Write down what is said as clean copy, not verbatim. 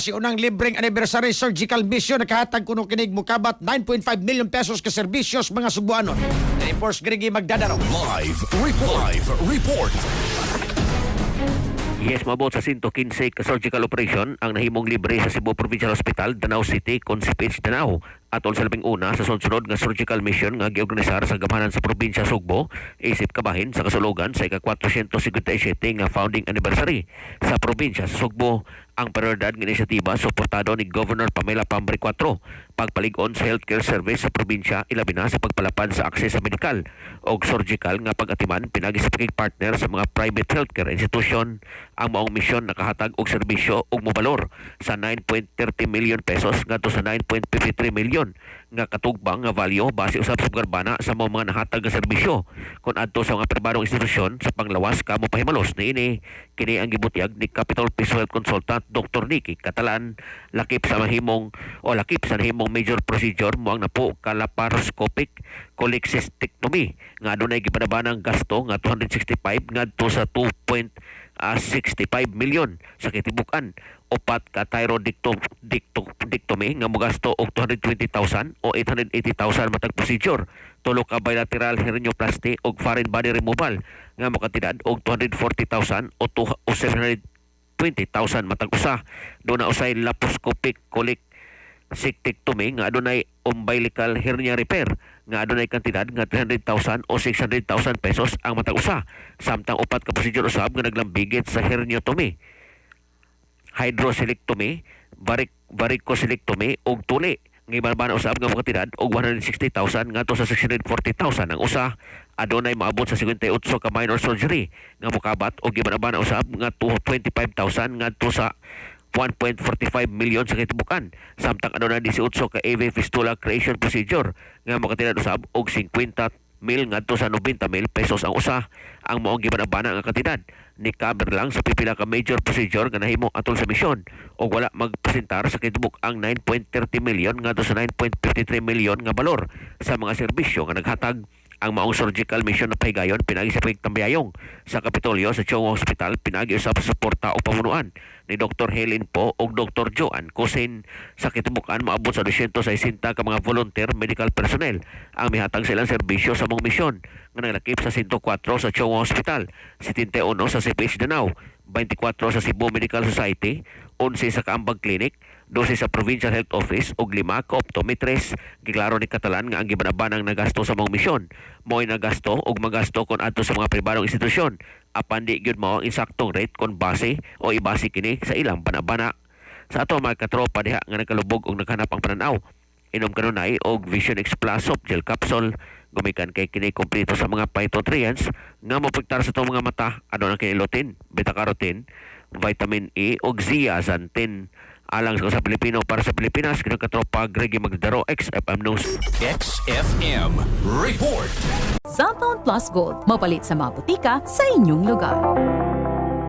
si unang libreng anniversary surgical mission nakahatag kuno kinig mukabat 9.5 million pesos ka serbisyos mga Subuanon. Reinforce Grigi Magdadaro. Live report. Yes, mabot sa 115 ka surgical operation ang nahimong libre sa Cebu Provincial Hospital, Danao City, Consipage, Danao. Atol sa labing una sa sunod nga surgical mission nga giorganisar sa gamanan sa probinsya Sugbo, isip kabahin sa kasulugan sa ika-457 nga founding anniversary sa probinsya sa Sugbo. Ang prioridad ng inisyatiba suportado ni Governor Pamela Pambray 4 pagpalig-on sa healthcare service sa probinsya, ilabi na sa pagpalapad sa akses sa medikal o surgical nga pag-atiman pinagi sa partner sa mga private healthcare institution. Ang maong misyon nakahatag og serbisyo og mobalor sa 9.30 million pesos ngadto sa 9.53 million nga katugbang nga value base usab sa garbana sa mga nahatag nga serbisyo kun adto sa mga pribadong institusyon sa panglawas kamo pahimalos niini. Kini ang gibutyag ni Capital Peace Health Consultant Dr. Nicky Catalan lakip sa nahimong major procedure mo ang napo ka laparoscopic cholecystectomy nga adunay gipadabanang gasto nga 265 ngadto sa 2.65 million sa kitibukan. Upat ka thyroidectomy nga mogasto og 220,000 o 880,000 matag procedure. Tulo ka bilateral hernioplasty og foreign body removal nga makatidad og 240,000 o 720,000 matag usa. Doon na usay laparoscopic cholecystectomy nga adunay umbilical hernia repair nga adunay kantidad nga 300,000 o 600,000 pesos ang matag usa. Samtang upat ka procedure usab nga naglambigit sa herniotomy, hydrocelectomy, varicocelectomy ug tuli nga iban usab nga makatidad og 160,000 ngadto sa 640,000 ang usa. Adunay maabot sa 58 ka minor surgery nga mokabat og iban usab nga 25,000 ngadto sa 1.45 million sa kitibukan. Samtang adunay 18 ka AV fistula creation procedure nga makatidad usab og 50,000 ngadto sa 90,000 pesos ang usa. Ang maong gibanabana nga kantidad ni cover lang sa pipila ka major procedure nga nahimo atol sa misyon o wala magpresentar sa kitibuk ang 9.30 million ngadto sa 9.53 million nga balor sa mga serbisyo nga naghatag. Ang maong surgical mission na pahigayon pinagi sa pagtambayayong sa Kapitolyo sa Chong Hospital pinagi usab sa suporta o pamunuan ni Dr. Helen Po o Dr. Joan Kusin. Sa kitibukan maabot sa 260 ka mga volunteer medical personnel ang mihatag silang serbisyo sa mong misyon nga naglakip sa 104 sa Chong Hospital, 71 sa CPH Danao, 24 sa Cebu Medical Society, 11 sa Kaambag Clinic, 12 sa Provincial Health Office ug 5 ka optometrist. Giklaro ni Catalan nga ang gibanabanang nagasto sa mong misyon mo'y nagasto ug magasto kon adto sa mga pribadong institusyon apan di gyud mao ang insaktong rate kon base o ibase kini sa ilang banabana. Sa ato mga katropa diha nga nagkalubog og naghanap ang pananaw, inom kanunay og Vision X Plus Soft Gel Capsule. Gumikan kay kini kompleto sa mga phytonutrients nga mapigtar sa itong mga mata. Ano ang kinilutin, beta-carotene, vitamin E ug zeaxanthin. Alang sa Pilipino para sa Pilipinas, kinakatropa Gregi Magdaro, XFM News. XFM Report. Cellphone Plus Gold, mapalit sa mga butika sa inyong lugar.